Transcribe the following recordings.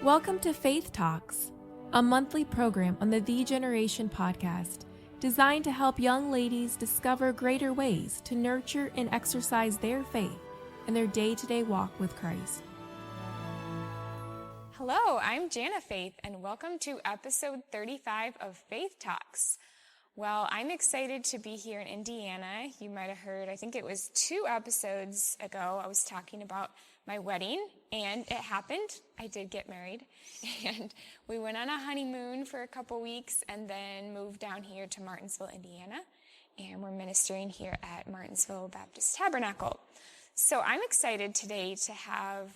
Welcome to Faith Talks, a monthly program on the Generation podcast designed to help young ladies discover greater ways to nurture and exercise their faith in their day-to-day walk with Christ. Hello, I'm Janna Faith, and welcome to episode 35 of Faith Talks. Well, I'm excited to be here in Indiana. You might have heard, I think it was 2 episodes ago, I was talking about my wedding, and it happened. I did get married, and we went on a honeymoon for a couple weeks and then moved down here to Martinsville, Indiana, and we're ministering here at Martinsville Baptist Tabernacle. So I'm excited today to have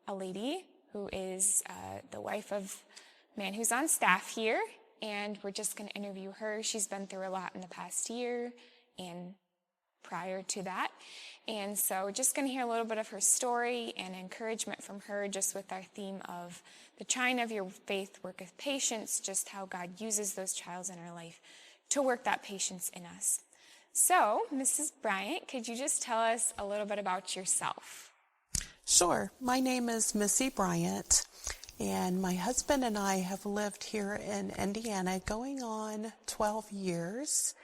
a lady who is the wife of a man who's on staff here, and we're just going to interview her. She's been through a lot in the past year and prior to that. And so just going to hear a little bit of her story and encouragement from her, just with our theme of the trying of your faith worketh patience, just how God uses those trials in our life to work that patience in us. So, Mrs. Bryant, could you just tell us a little bit about yourself? Sure. My name is Missie Bryant, and my husband and I have lived here in Indiana going on 12 years.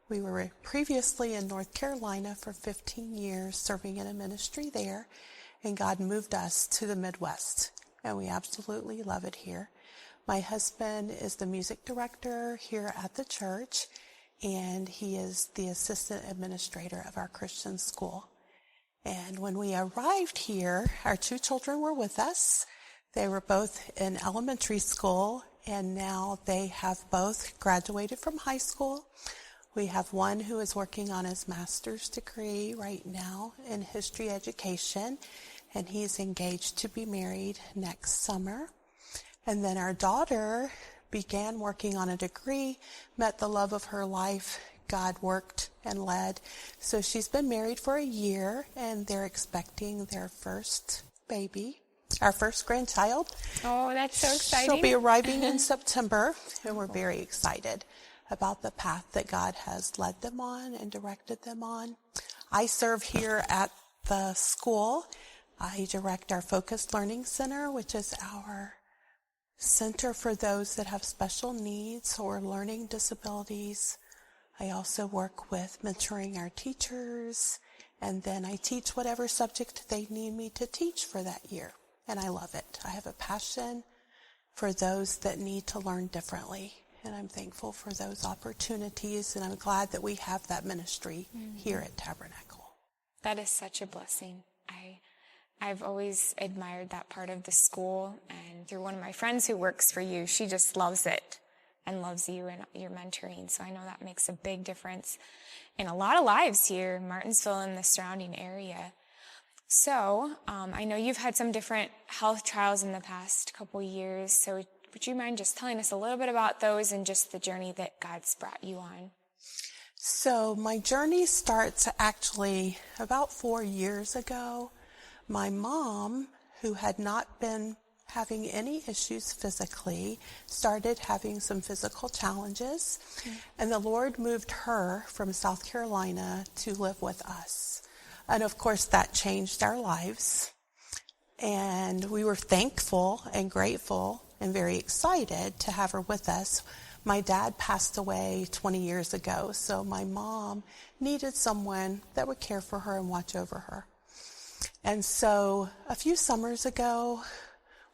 We were previously in North Carolina for 15 years, serving in a ministry there, and God moved us to the Midwest, and we absolutely love it here. My husband is the music director here at the church, and he is the assistant administrator of our Christian school. And when we arrived here, our 2 children were with us. They were both in elementary school, and now they have both graduated from high school. We have one who is working on his master's degree right now in history education, and he's engaged to be married next summer. And then our daughter began working on a degree, met the love of her life. God worked and led. So she's been married for a year, and they're expecting their first baby, our first grandchild. Oh, that's so exciting. She'll be arriving in September, and we're very excited about the path that God has led them on and directed them on. I serve here at the school. I direct our Focused Learning Center, which is our center for those that have special needs or learning disabilities. I also work with mentoring our teachers, and then I teach whatever subject they need me to teach for that year, and I love it. I have a passion for those that need to learn differently, and I'm thankful for those opportunities, and I'm glad that we have that ministry here at Tabernacle. That is such a blessing. I've always admired that part of the school, and through one of my friends who works for you, she just loves it and loves you and your mentoring. So I know that makes a big difference in a lot of lives here in Martinsville and the surrounding area. So I know you've had some different health trials in the past couple years. So would you mind just telling us a little bit about those and just the journey that God's brought you on? So my journey starts actually about 4 years ago. My mom, who had not been having any issues physically, started having some physical challenges, and the Lord moved her from South Carolina to live with us. And of course, that changed our lives. And we were thankful and grateful and very excited to have her with us. My dad passed away 20 years ago, so my mom needed someone that would care for her and watch over her. And so a few summers ago,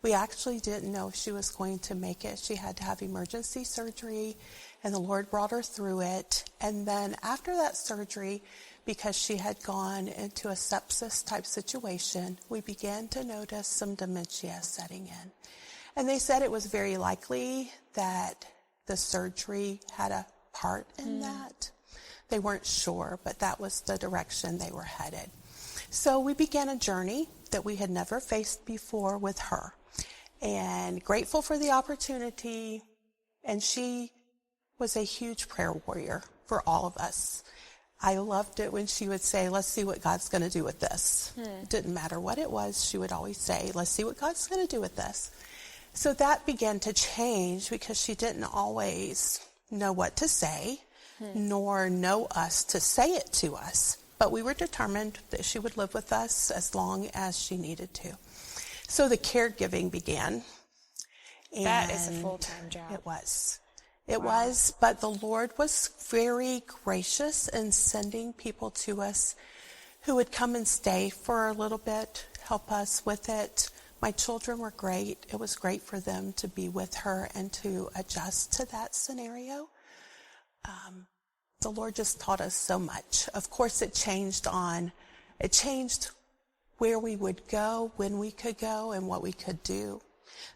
we actually didn't know if she was going to make it. She had to have emergency surgery, and the Lord brought her through it. And then after that surgery, because she had gone into a sepsis type situation, we began to notice some dementia setting in. And they said it was very likely that the surgery had a part in that. They weren't sure, but that was the direction they were headed. So we began a journey that we had never faced before with her, and grateful for the opportunity. And she was a huge prayer warrior for all of us. I loved it when she would say, let's see what God's going to do with this. It didn't matter what it was. She would always say, let's see what God's going to do with this. So that began to change because she didn't always know what to say, nor know us to say it to us. But we were determined that she would live with us as long as she needed to. So the caregiving began. That is a full-time job. It was. It was, but the Lord was very gracious in sending people to us who would come and stay for a little bit, help us with it. My children were great. It was great for them to be with her and to adjust to that scenario. The Lord just taught us so much. Of course, it changed where we would go, when we could go, and what we could do.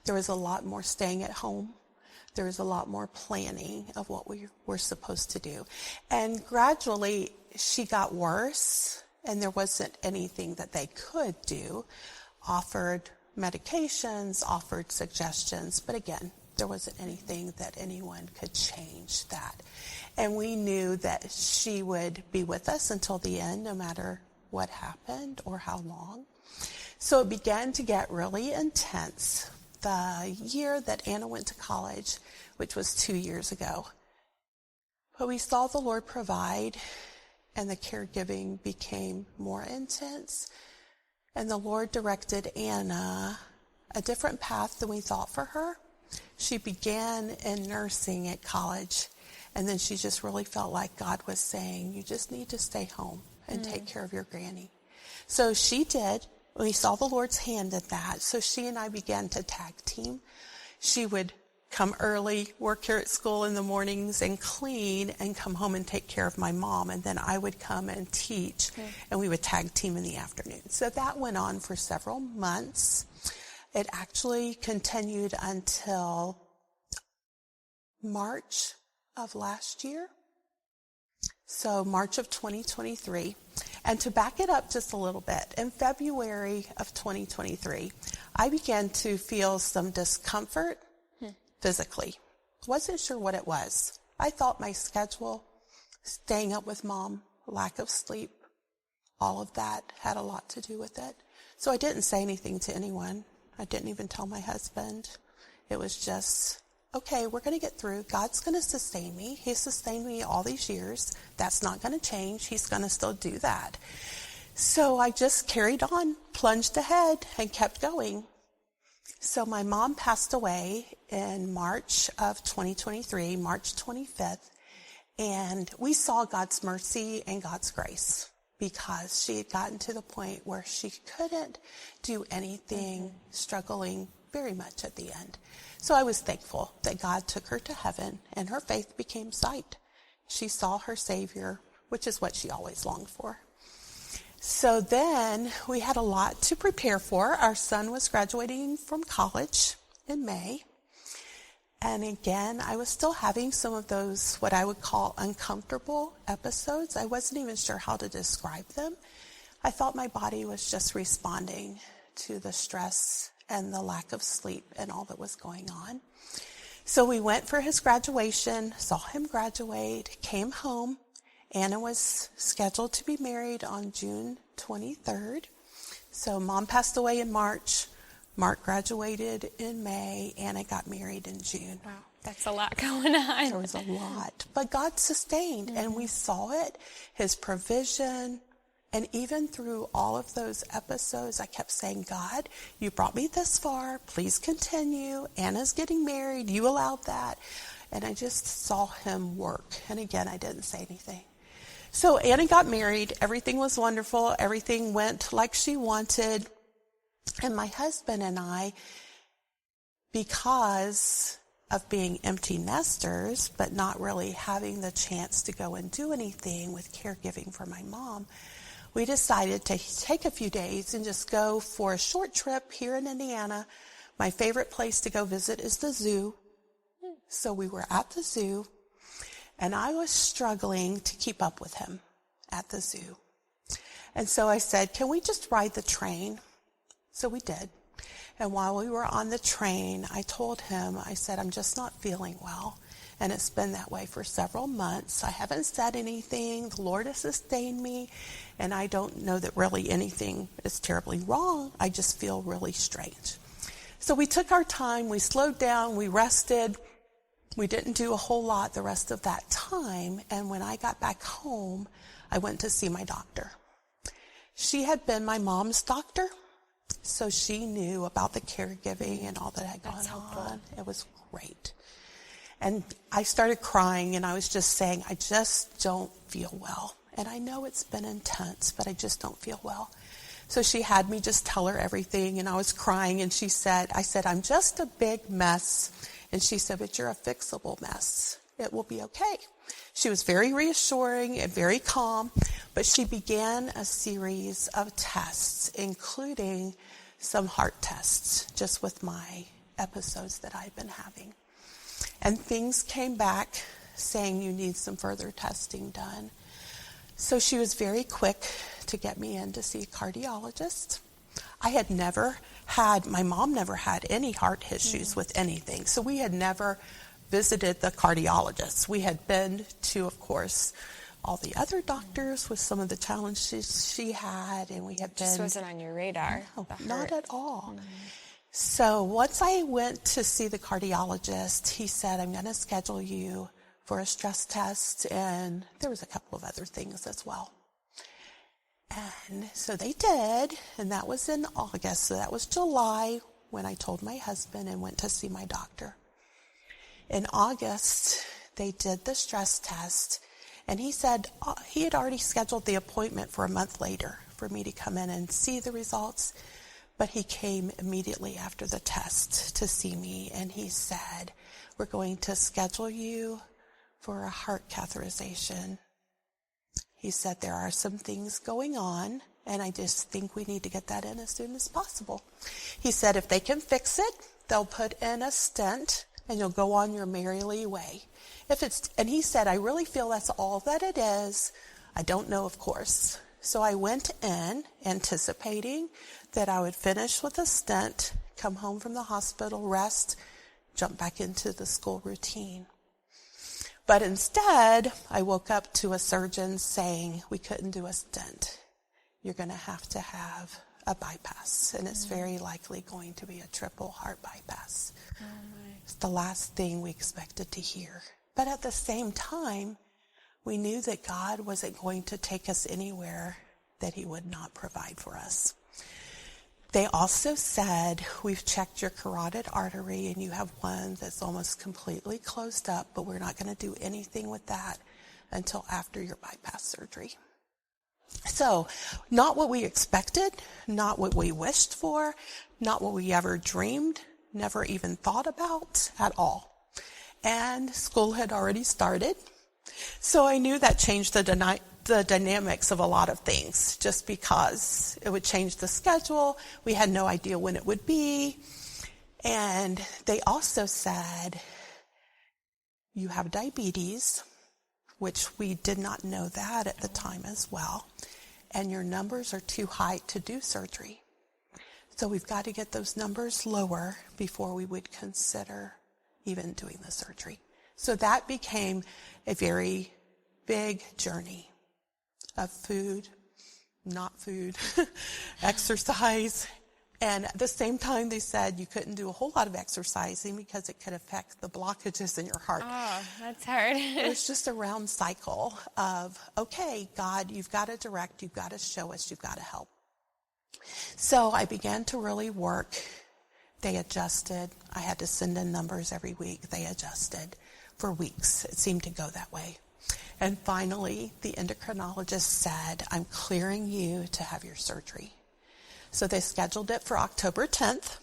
There was a lot more staying at home. There was a lot more planning of what we were supposed to do. And gradually, she got worse, and there wasn't anything that they could do. Offered medications, offered suggestions, but again, there wasn't anything that anyone could change that. And we knew that she would be with us until the end, no matter what happened or how long. So it began to get really intense. The year that Anna went to college, which was 2 years ago. But we saw the Lord provide, and the caregiving became more intense. And the Lord directed Anna a different path than we thought for her. She began in nursing at college, and then she just really felt like God was saying, you just need to stay home and take care of your granny. So she did. We saw the Lord's hand in that. So she and I began to tag team. She would come early, work here at school in the mornings and clean, and come home and take care of my mom. And then I would come and teach, and we would tag team in the afternoon. So that went on for several months. It actually continued until March of last year. So March of 2023. And to back it up just a little bit, in February of 2023, I began to feel some discomfort physically. Wasn't sure what it was. I thought my schedule, staying up with mom, lack of sleep, all of that had a lot to do with it. So I didn't say anything to anyone. I didn't even tell my husband. It was just, okay, we're going to get through. God's going to sustain me. He sustained me all these years. That's not going to change. He's going to still do that. So I just carried on, plunged ahead, and kept going. So my mom passed away in March of 2023, March 25th, and we saw God's mercy and God's grace because she had gotten to the point where she couldn't do anything, struggling very much at the end. So I was thankful that God took her to heaven and her faith became sight. She saw her Savior, which is what she always longed for. So then we had a lot to prepare for. Our son was graduating from college in May. And again, I was still having some of those, what I would call uncomfortable episodes. I wasn't even sure how to describe them. I thought my body was just responding to the stress and the lack of sleep and all that was going on. So we went for his graduation, saw him graduate, came home. Anna was scheduled to be married on June 23rd. So mom passed away in March. Mark graduated in May. Anna got married in June. Wow, that's a lot going on. There was a lot. But God sustained, and we saw it, his provision. And even through all of those episodes, I kept saying, God, you brought me this far. Please continue. Anna's getting married. You allowed that. And I just saw him work. And again, I didn't say anything. So Anna got married. Everything was wonderful. Everything went like she wanted. And my husband and I, because of being empty nesters, but not really having the chance to go and do anything with caregiving for my mom, we decided to take a few days and just go for a short trip here in Indiana. My favorite place to go visit is the zoo. So we were at the zoo, and I was struggling to keep up with him at the zoo. And so I said, can we just ride the train? So we did. And while we were on the train, I told him, I said, I'm just not feeling well. And it's been that way for several months. I haven't said anything. The Lord has sustained me. And I don't know that really anything is terribly wrong. I just feel really strange. So we took our time. We slowed down. We rested. We didn't do a whole lot the rest of that time. And when I got back home, I went to see my doctor. She had been my mom's doctor. So she knew about the caregiving and all that had gone helpful. on. It was great. And I started crying, and I was just saying, I just don't feel well. And I know it's been intense, but I just don't feel well. So she had me just tell her everything, and I was crying, and I said, I'm just a big mess. And she said, but you're a fixable mess. It will be okay. She was very reassuring and very calm, but she began a series of tests, including some heart tests, just with my episodes that I've been having. And things came back saying you need some further testing done. So she was very quick to get me in to see a cardiologist. My mom never had any heart issues with anything. So we had never visited the cardiologist. We had been to, of course, all the other doctors with some of the challenges she had, and we had been... Just wasn't on your radar. No, not at all. So once I went to see the cardiologist, he said, I'm going to schedule you for a stress test, and there was a couple of other things as well. And so they did, and that was in August. So that was July when I told my husband and went to see my doctor. In August, they did the stress test, and he said he had already scheduled the appointment for a month later for me to come in and see the results. But he came immediately after the test to see me, and he said, we're going to schedule you for a heart catheterization. He said, there are some things going on, and I just think we need to get that in as soon as possible. He said, if they can fix it, they'll put in a stent, and you'll go on your merry way. And he said, I really feel that's all that it is. I don't know, of course. So I went in anticipating that I would finish with a stent, come home from the hospital, rest, jump back into the school routine. But instead, I woke up to a surgeon saying, we couldn't do a stent. You're going to have a bypass, and it's very likely going to be a triple heart bypass. Oh my. It's the last thing we expected to hear. But at the same time, we knew that God wasn't going to take us anywhere that he would not provide for us. They also said, we've checked your carotid artery and you have one that's almost completely closed up, but we're not going to do anything with that until after your bypass surgery. So, not what we expected, not what we wished for, not what we ever dreamed, never even thought about at all. And school had already started. So I knew that changed the dynamics of a lot of things, just because it would change the schedule. We had no idea when it would be. And they also said, you have diabetes, which we did not know that at the time as well. And your numbers are too high to do surgery. So we've got to get those numbers lower before we would consider even doing the surgery. So that became a very big journey of food, not food, exercise. And at the same time, they said you couldn't do a whole lot of exercising because it could affect the blockages in your heart. Oh, that's hard. It was just a round cycle of, okay, God, you've got to direct, you've got to show us, you've got to help. So I began to really work. They adjusted. I had to send in numbers every week. They adjusted for weeks. It seemed to go that way. And finally, the endocrinologist said, I'm clearing you to have your surgery. So they scheduled it for October 10th.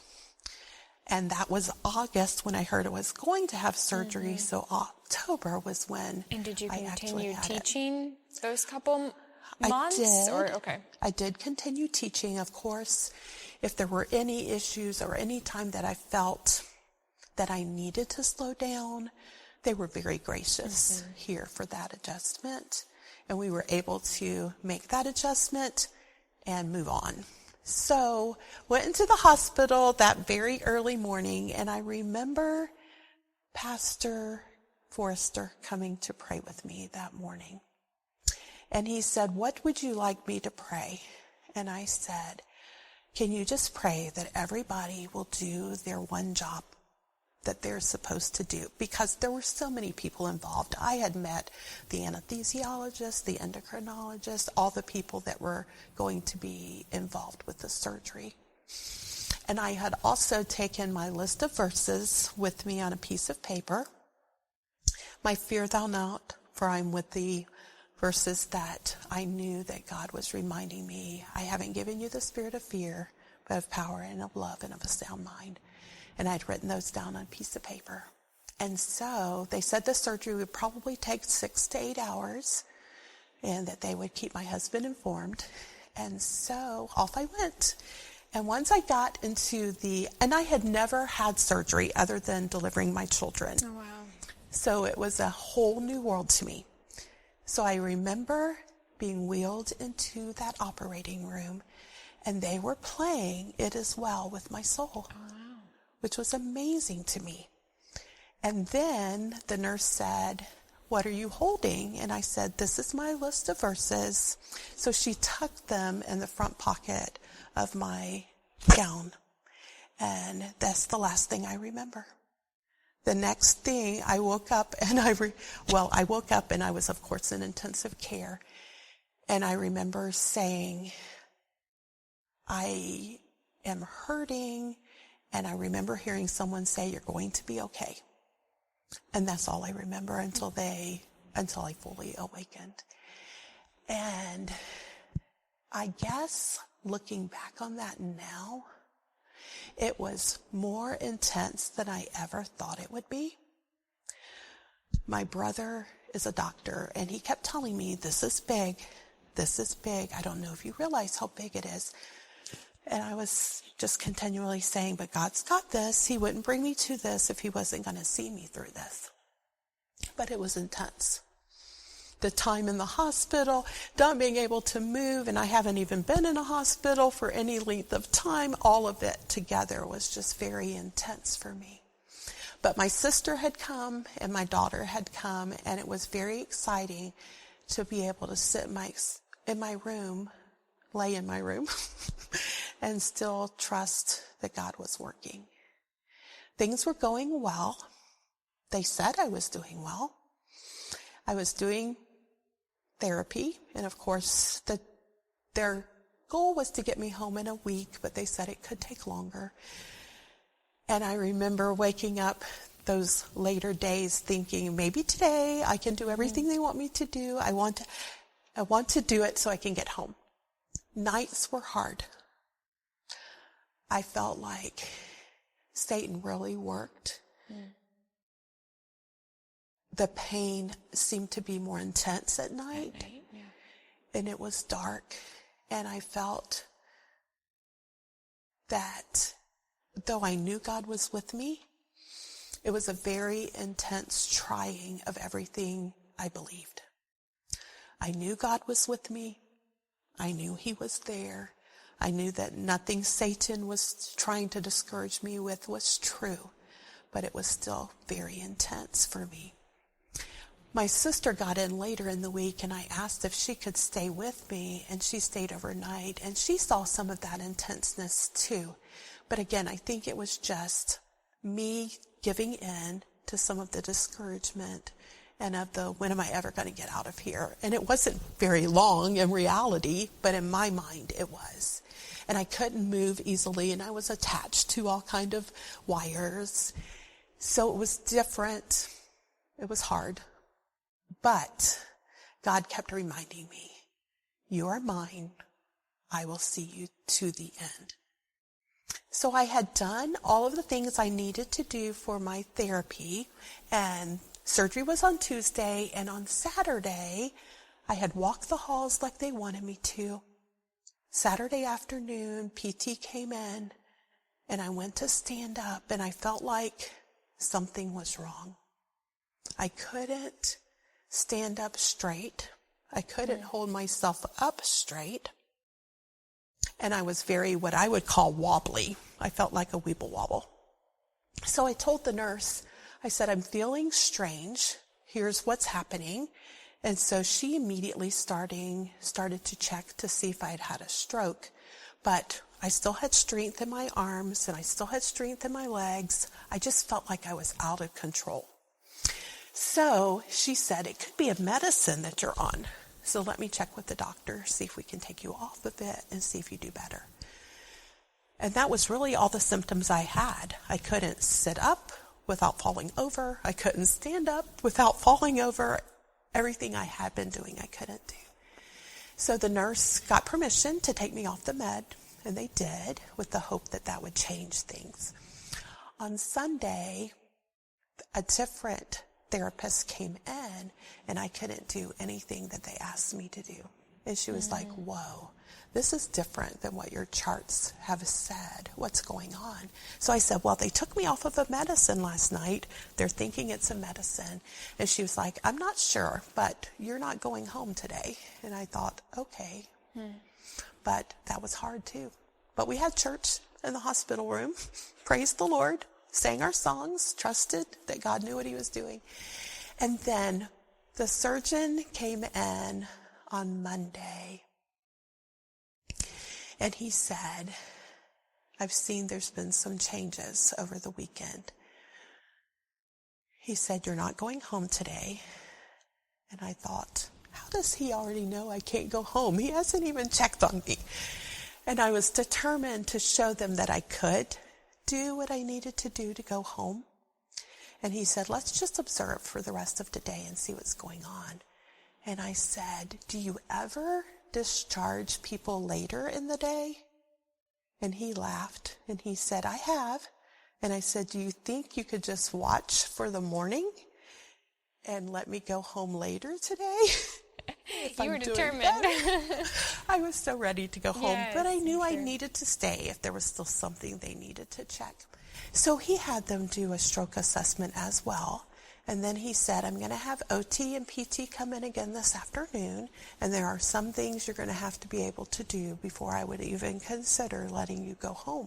And that was August when I heard I was going to have surgery. Mm-hmm. So October was when And did you I continue actually teaching those couple months? I did. Okay. I did continue teaching, of course. If there were any issues or any time that I felt that I needed to slow down, they were very gracious here for that adjustment. And we were able to make that adjustment and move on. So went into the hospital that very early morning, and I remember Pastor Forrester coming to pray with me that morning. And he said, what would you like me to pray? And I said, can you just pray that everybody will do their one job that they're supposed to do? Because there were so many people involved. I had met the anesthesiologist, the endocrinologist, all the people that were going to be involved with the surgery. And I had also taken my list of verses with me on a piece of paper. My fear thou not, for I'm with thee. Verses that I knew that God was reminding me, I haven't given you the spirit of fear, but of power and of love and of a sound mind. And I'd written those down on a piece of paper. And so they said the surgery would probably take 6 to 8 hours and that they would keep my husband informed. And so off I went. And once I got into and I had never had surgery other than delivering my children. Oh, wow. So it was a whole new world to me. So I remember being wheeled into that operating room, and they were playing It Is Well with My Soul, Oh, wow. which was amazing to me. And then the nurse said, what are you holding? And I said, this is my list of verses. So she tucked them in the front pocket of my gown. And that's the last thing I remember. The next thing, I woke up and I woke up and I was, of course, in intensive care. And I remember saying, I am hurting. And I remember hearing someone say, you're going to be okay. And that's all I remember until I fully awakened. And I guess looking back on that now, it was more intense than I ever thought it would be. My brother is a doctor, and he kept telling me, this is big. This is big. I don't know if you realize how big it is. And I was just continually saying, but God's got this. He wouldn't bring me to this if he wasn't going to see me through this. But it was intense. The time in the hospital, not being able to move, and I haven't even been in a hospital for any length of time, all of it together was just very intense for me. But my sister had come and my daughter had come, and it was very exciting to be able to sit in my room, lay in my room, and still trust that God was working. Things were going well. They said I was doing well. I was doing therapy, and of course their goal was to get me home in a week, but they said it could take longer. And I remember waking up those later days thinking, maybe today I can do everything they want me to do. I want to do it so I can get home. Nights were hard. I felt like Satan really worked. The pain seemed to be more intense at night. Yeah. And it was dark. And I felt that though I knew God was with me, it was a very intense trying of everything I believed. I knew God was with me. I knew he was there. I knew that nothing Satan was trying to discourage me with was true, but it was still very intense for me. My sister got in later in the week, and I asked if she could stay with me, and she stayed overnight, and she saw some of that intenseness too. But again, I think it was just me giving in to some of the discouragement and of the, when am I ever going to get out of here? And it wasn't very long in reality, but in my mind it was. And I couldn't move easily, and I was attached to all kind of wires. So it was different. It was hard. But God kept reminding me, you are mine. I will see you to the end. So I had done all of the things I needed to do for my therapy, and surgery was on Tuesday, and on Saturday, I had walked the halls like they wanted me to. Saturday afternoon, PT came in, and I went to stand up, and I felt like something was wrong. I couldn't stand up straight. I couldn't hold myself up straight. And I was very, what I would call wobbly. I felt like a weeble wobble. So I told the nurse, I said, I'm feeling strange. Here's what's happening. And so she immediately started to check to see if I had had a stroke. But I still had strength in my arms, and I still had strength in my legs. I just felt like I was out of control. So she said, it could be a medicine that you're on. So let me check with the doctor, see if we can take you off of it and see if you do better. And that was really all the symptoms I had. I couldn't sit up without falling over. I couldn't stand up without falling over. Everything I had been doing, I couldn't do. So the nurse got permission to take me off the med, and they did, with the hope that that would change things. On Sunday, a different therapist came in, and I couldn't do anything that they asked me to do. And she was like, whoa, this is different than what your charts have said. What's going on? So I said, well, they took me off of a medicine last night. They're thinking it's a medicine. And she was like, I'm not sure, but you're not going home today. And I thought, okay. But that was hard too. But we had church in the hospital room, praised the Lord, sang our songs, trusted that God knew what he was doing. And then the surgeon came in on Monday, and he said, I've seen there's been some changes over the weekend. He said, you're not going home today. And I thought, how does he already know I can't go home? He hasn't even checked on me. And I was determined to show them that I could do what I needed to do to go home. And he said, let's just observe for the rest of the day and see what's going on. And I said, do you ever discharge people later in the day? And he laughed and he said, I have. And I said, do you think you could just watch for the morning and let me go home later today? You were determined. I was so ready to go home, Yes, but I knew I'm I sure. needed to stay if there was still something they needed to check. So he had them do a stroke assessment as well. And then he said, I'm going to have OT and PT come in again this afternoon, and there are some things you're going to have to be able to do before I would even consider letting you go home.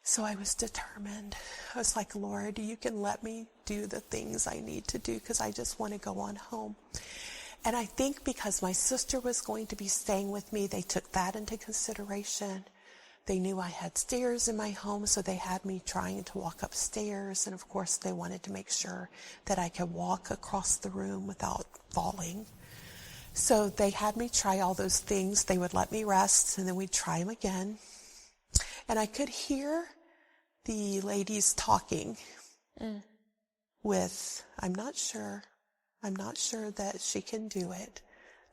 So I was determined. I was like, Lord, you can let me do the things I need to do because I just want to go on home. And I think because my sister was going to be staying with me, they took that into consideration. They knew I had stairs in my home, so they had me trying to walk upstairs. And of course, they wanted to make sure that I could walk across the room without falling. So they had me try all those things. They would let me rest, and then we'd try them again. And I could hear the ladies talking with, I'm not sure that she can do it.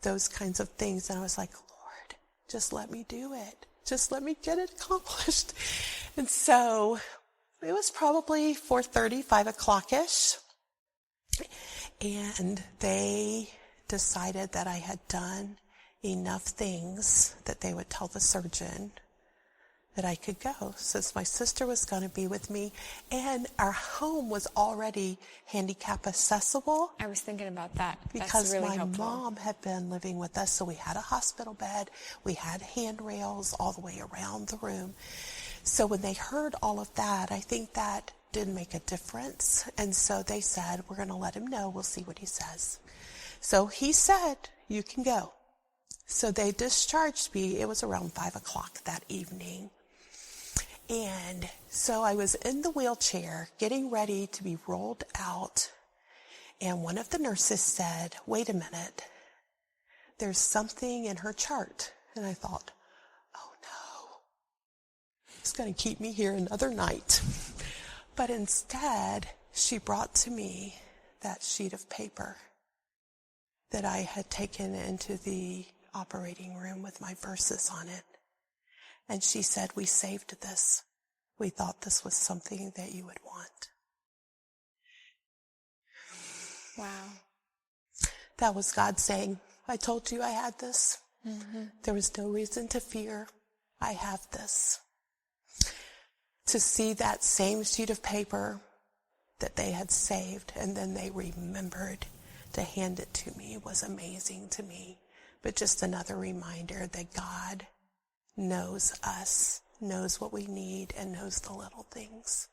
Those kinds of things. And I was like, Lord, just let me do it. Just let me get it accomplished. And so it was probably 4:30, 5 o'clock-ish. And they decided that I had done enough things that they would tell the surgeon that I could go, since my sister was going to be with me. And our home was already handicap accessible. I was thinking about that. Because That's really my helpful. mom had been living with us, so we had a hospital bed, we had handrails all the way around the room. So when they heard all of that, I think that did make a difference. And so they said, we're going to let him know, we'll see what he says. So he said, you can go. So they discharged me. It was around 5 o'clock that evening. And so I was in the wheelchair getting ready to be rolled out. And one of the nurses said, wait a minute, there's something in her chart. And I thought, oh no, it's going to keep me here another night. But instead, she brought to me that sheet of paper that I had taken into the operating room with my verses on it. And she said, we saved this. We thought this was something that you would want. Wow. That was God saying, I told you I had this. There was no reason to fear. I have this. To see that same sheet of paper that they had saved and then they remembered to hand it to me was amazing to me. But just another reminder that God knows us, knows what we need, and knows the little things.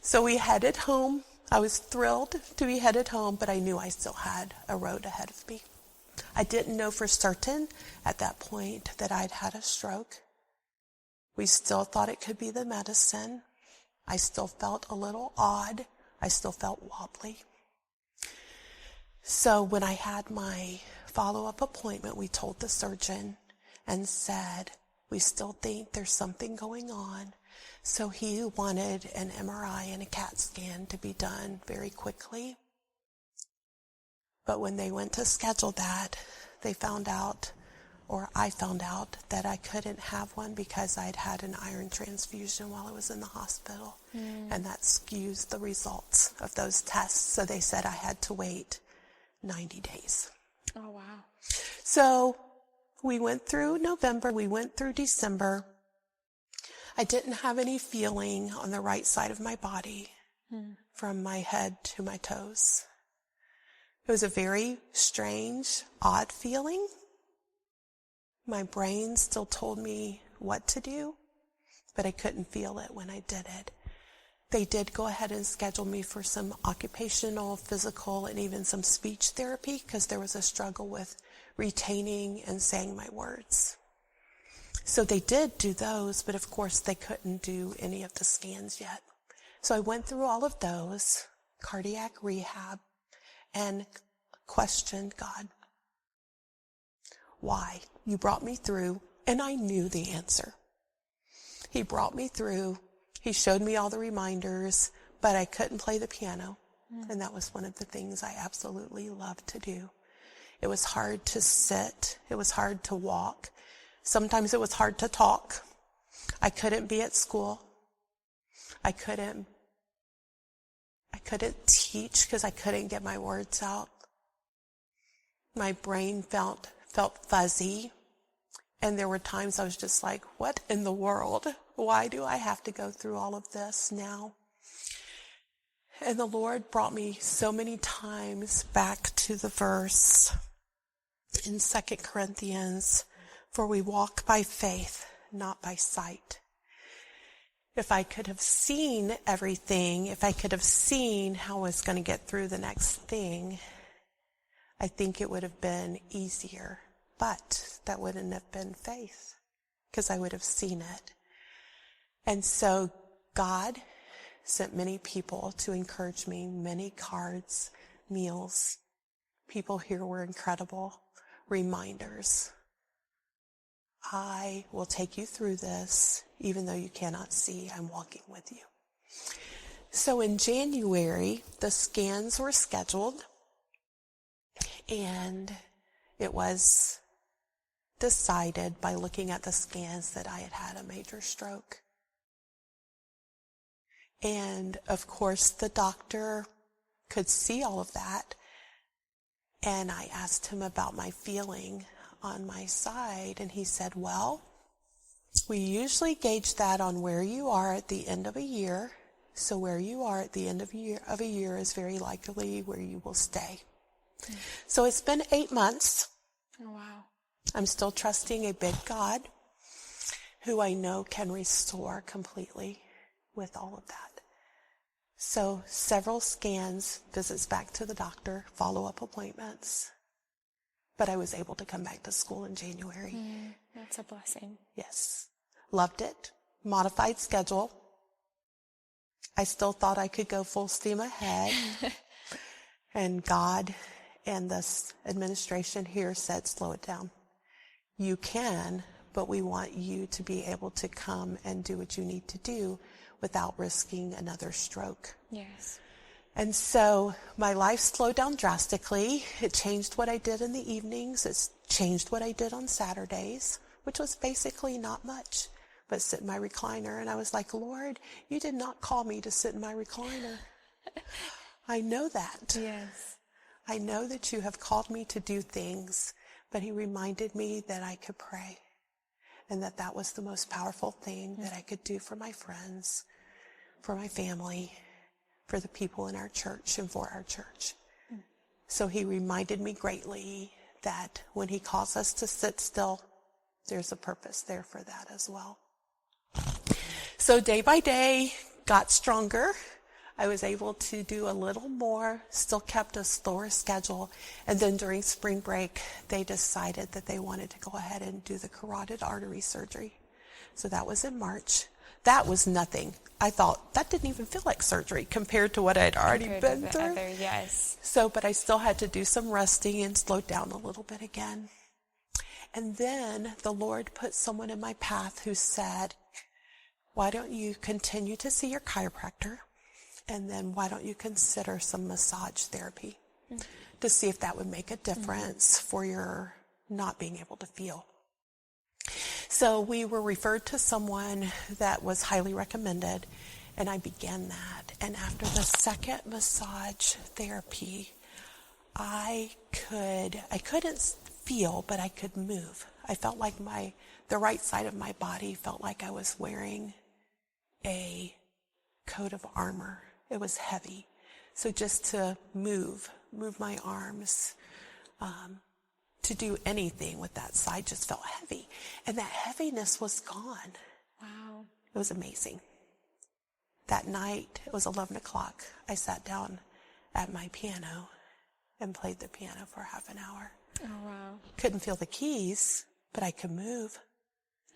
So we headed home. I was thrilled to be headed home, but I knew I still had a road ahead of me. I didn't know for certain at that point that I'd had a stroke. We still thought it could be the medicine. I still felt a little odd. I still felt wobbly. So when I had my follow-up appointment, we told the surgeon and said, We still think there's something going on. So he wanted an MRI and a CAT scan to be done very quickly. But when they went to schedule that, they found out, or I found out, that I couldn't have one because I'd had an iron transfusion while I was in the hospital. And that skews the results of those tests. So they said I had to wait 90 days. Oh, wow. So we went through November, we went through December. I didn't have any feeling on the right side of my body from my head to my toes. It was a very strange, odd feeling. My brain still told me what to do, but I couldn't feel it when I did it. They did go ahead and schedule me for some occupational, physical, and even some speech therapy because there was a struggle with retaining and saying my words. So they did do those, but of course they couldn't do any of the scans yet. So I went through all of those, cardiac rehab, and questioned God. Why? You brought me through, and I knew the answer. He brought me through. He showed me all the reminders, but I couldn't play the piano. And that was one of the things I absolutely loved to do. It was hard to sit. It was hard to walk. Sometimes it was hard to talk. I couldn't be at school. I couldn't teach because I couldn't get my words out. My brain felt fuzzy. And there were times I was just like, what in the world? Why do I have to go through all of this now? And the Lord brought me so many times back to the verse in 2 Corinthians, for we walk by faith, not by sight. If I could have seen everything, if I could have seen how I was going to get through the next thing, I think it would have been easier. But that wouldn't have been faith because I would have seen it. And so God sent many people to encourage me, many cards, meals. People here were incredible. Reminders. I will take you through this, even though you cannot see, I'm walking with you. So in January, the scans were scheduled, and it was decided by looking at the scans that I had had a major stroke. And of course, the doctor could see all of that. And I asked him about my feeling on my side. And he said, well, we usually gauge that on where you are at the end of a year. So where you are at the end of a year is very likely where you will stay. So it's been 8 months. Oh, wow. I'm still trusting a big God who I know can restore completely with all of that. So several scans, visits back to the doctor, follow-up appointments. But I was able to come back to school in January. That's a blessing. Yes. Loved it. Modified schedule. I still thought I could go full steam ahead. And God and this administration here said, slow it down. You can, but we want you to be able to come and do what you need to do without risking another stroke. Yes. And so my life slowed down drastically. It changed what I did in the evenings. It's changed what I did on Saturdays, which was basically not much, but sit in my recliner. And I was like, Lord, you did not call me to sit in my recliner. I know that. Yes. I know that you have called me to do things, but he reminded me that I could pray and that that was the most powerful thing that I could do for my friends, for my family, for the people in our church and for our church. So he reminded me greatly that when he calls us to sit still, there's a purpose there for that as well. So day by day, got stronger. I was able to do a little more, still kept a slower schedule. And then during spring break, they decided that they wanted to go ahead and do the carotid artery surgery. So that was in March. That was nothing. I thought that didn't even feel like surgery compared to what I'd already been through. Yes. So, but I still had to do some resting and slow down a little bit again. And then the Lord put someone in my path who said, why don't you continue to see your chiropractor? And then why don't you consider some massage therapy to see if that would make a difference for your not being able to feel. So we were referred to someone that was highly recommended, and I began that. And after the second massage therapy, I couldn't feel, but I could move. I felt like the right side of my body felt like I was wearing a coat of armor. It was heavy. So just to move my arms, to do anything with that side just felt heavy. And that heaviness was gone. Wow. It was amazing. That night, it was 11 o'clock. I sat down at my piano and played the piano for half an hour. Oh, wow. Couldn't feel the keys, but I could move.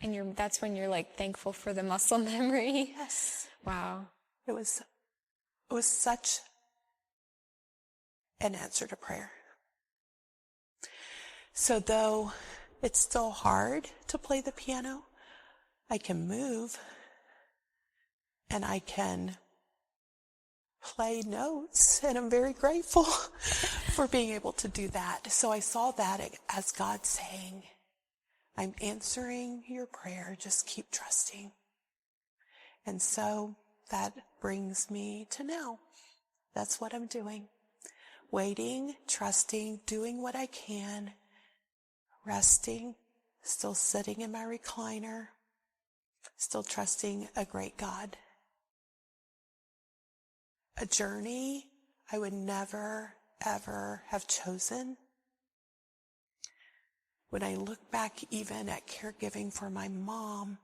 And that's when you're like thankful for the muscle memory. Yes. Wow. It was such an answer to prayer. So though it's still hard to play the piano, I can move and I can play notes, and I'm very grateful for being able to do that. So I saw that as God saying, I'm answering your prayer, just keep trusting. And so that brings me to now. That's what I'm doing. Waiting, trusting, doing what I can, resting, still sitting in my recliner, still trusting a great God. A journey I would never, ever have chosen. When I look back even at caregiving for my mom,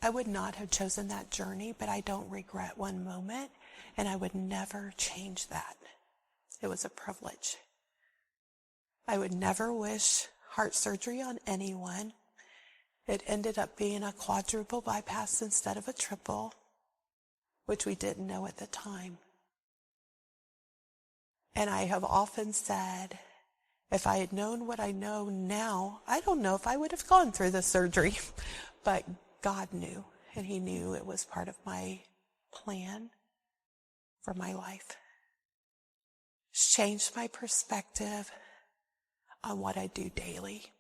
I would not have chosen that journey, but I don't regret one moment, and I would never change that. It was a privilege. I would never wish heart surgery on anyone. It ended up being a quadruple bypass instead of a triple, which we didn't know at the time. And I have often said, if I had known what I know now, I don't know if I would have gone through the surgery. But God knew, and He knew it was part of my plan for my life. It's changed my perspective on what I do daily.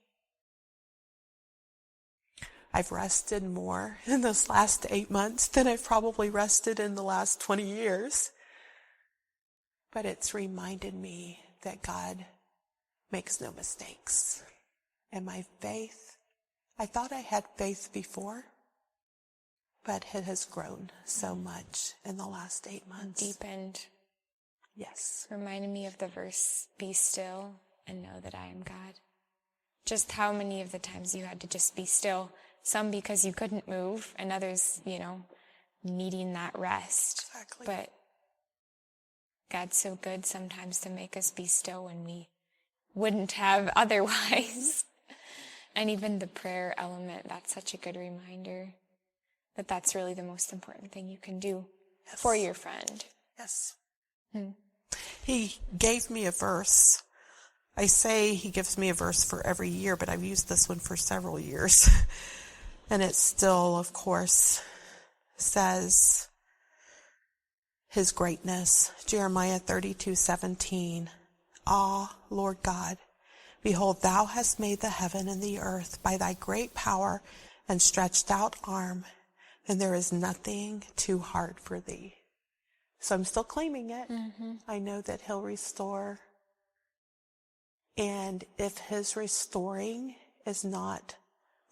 I've rested more in this last 8 months than I've probably rested in the last 20 years. But it's reminded me that God makes no mistakes. And my faith, I thought I had faith before, but it has grown so much in the last 8 months. Deepened. Yes. Reminded me of the verse, be still and know that I am God. Just how many of the times you had to just be still, some because you couldn't move, and others, needing that rest. Exactly. But God's so good sometimes to make us be still when we wouldn't have otherwise. And even the prayer element, that's such a good reminder that that's really the most important thing you can do for your friend. Yes. He gave me a verse. I say He gives me a verse for every year, but I've used this one for several years. And it still, of course, says His greatness. Jeremiah 32:17. Ah, Lord God, behold, Thou hast made the heaven and the earth by Thy great power and stretched out arm, and there is nothing too hard for Thee. So I'm still claiming it. I know that He'll restore. And if His restoring is not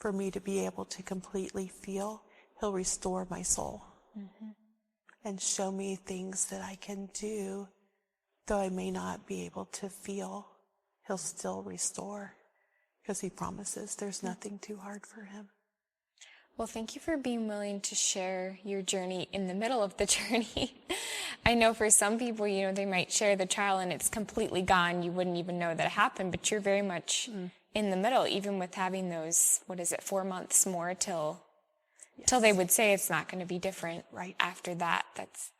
for me to be able to completely feel, He'll restore my soul. And show me things that I can do, though I may not be able to feel. He'll still restore, because He promises there's nothing too hard for Him. Well, thank you for being willing to share your journey in the middle of the journey. I know for some people, they might share the trial and it's completely gone. You wouldn't even know that it happened, but you're very much in the middle, even with having those, 4 months more till they would say it's not going to be different. Right. After that, that's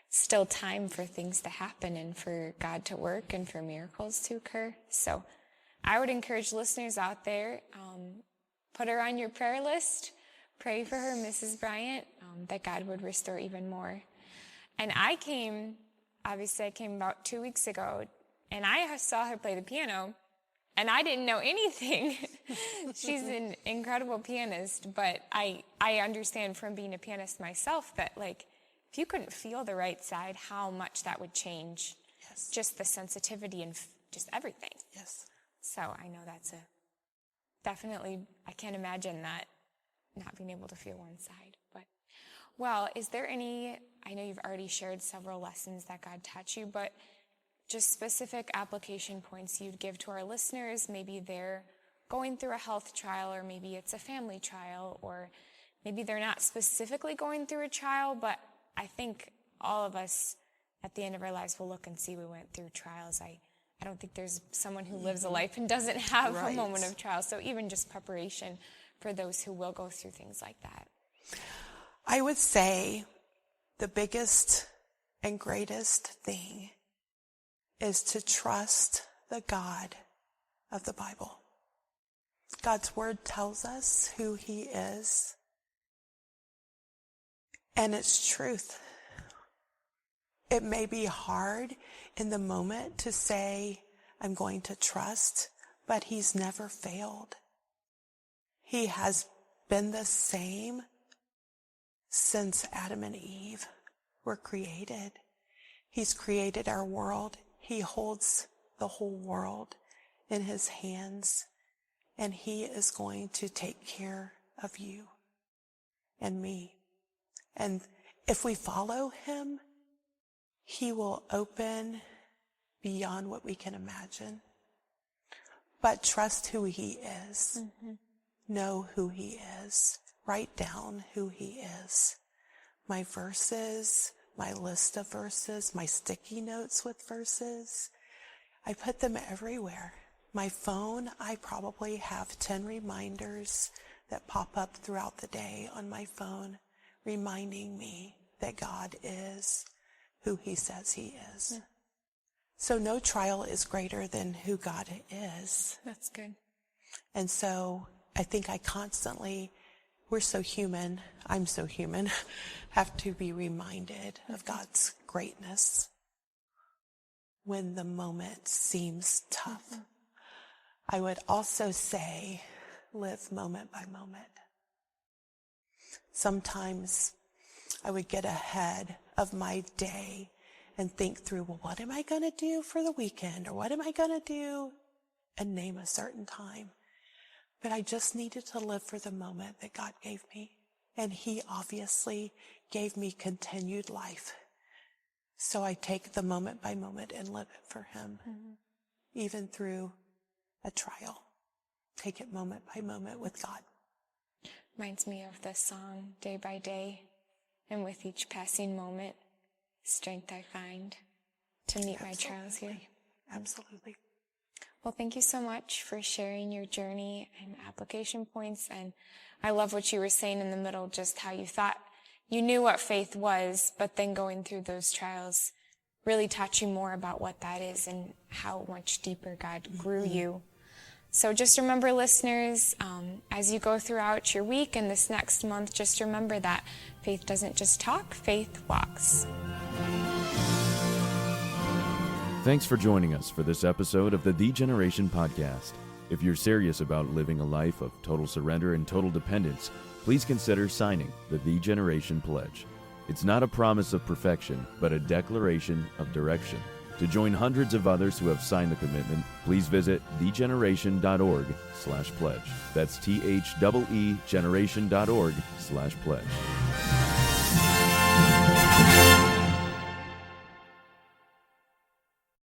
still time for things to happen and for God to work and for miracles to occur. So I would encourage listeners out there, put her on your prayer list. Pray for her, Mrs. Bryant, that God would restore even more. And I came about 2 weeks ago, and I saw her play the piano, and I didn't know anything. She's an incredible pianist, but I understand from being a pianist myself that, like, if you couldn't feel the right side, how much that would change just the sensitivity and just everything. Yes. So I know that's definitely, I can't imagine that, not being able to feel one side. But, well, is there any, I know you've already shared several lessons that God taught you, but just specific application points you'd give to our listeners? Maybe they're going through a health trial, or maybe it's a family trial, or maybe they're not specifically going through a trial, but I think all of us at the end of our lives will look and see we went through trials. I don't think there's someone who lives a life and doesn't have a moment of trial. So even just preparation for those who will go through things like that. I would say the biggest and greatest thing is to trust the God of the Bible. God's word tells us who he is, and it's truth. It may be hard in the moment to say, I'm going to trust, but he's never failed. He has been the same since Adam and Eve were created. He's created our world. He holds the whole world in his hands, and he is going to take care of you and me. And if we follow him, he will open beyond what we can imagine. But trust who he is. Know who he is. Write down who he is. My verses, my list of verses, my sticky notes with verses, I put them everywhere. My phone, I probably have 10 reminders that pop up throughout the day on my phone, reminding me that God is who he says he is. So no trial is greater than who God is. That's good. And so I think I constantly, we're so human, I'm so human, have to be reminded of God's greatness when the moment seems tough. I would also say, live moment by moment. Sometimes I would get ahead of my day and think through, well, what am I going to do for the weekend? Or what am I going to do? And name a certain time. But I just needed to live for the moment that God gave me. And he obviously gave me continued life. So I take the moment by moment and live it for him. Even through a trial. Take it moment by moment with God. Reminds me of the song, Day by Day. And with each passing moment, strength I find to meet my trials here. Absolutely. Well, thank you so much for sharing your journey and application points. And I love what you were saying in the middle, just how you thought you knew what faith was, but then going through those trials really taught you more about what that is and how much deeper God grew you. So just remember, listeners, as you go throughout your week and this next month, just remember that faith doesn't just talk, faith walks. Thanks for joining us for this episode of the Generation Podcast. If you're serious about living a life of total surrender and total dependence, please consider signing the Generation Pledge. It's not a promise of perfection, but a declaration of direction. To join hundreds of others who have signed the commitment, please visit thegeneration.org/pledge. That's THEE generation.org/pledge.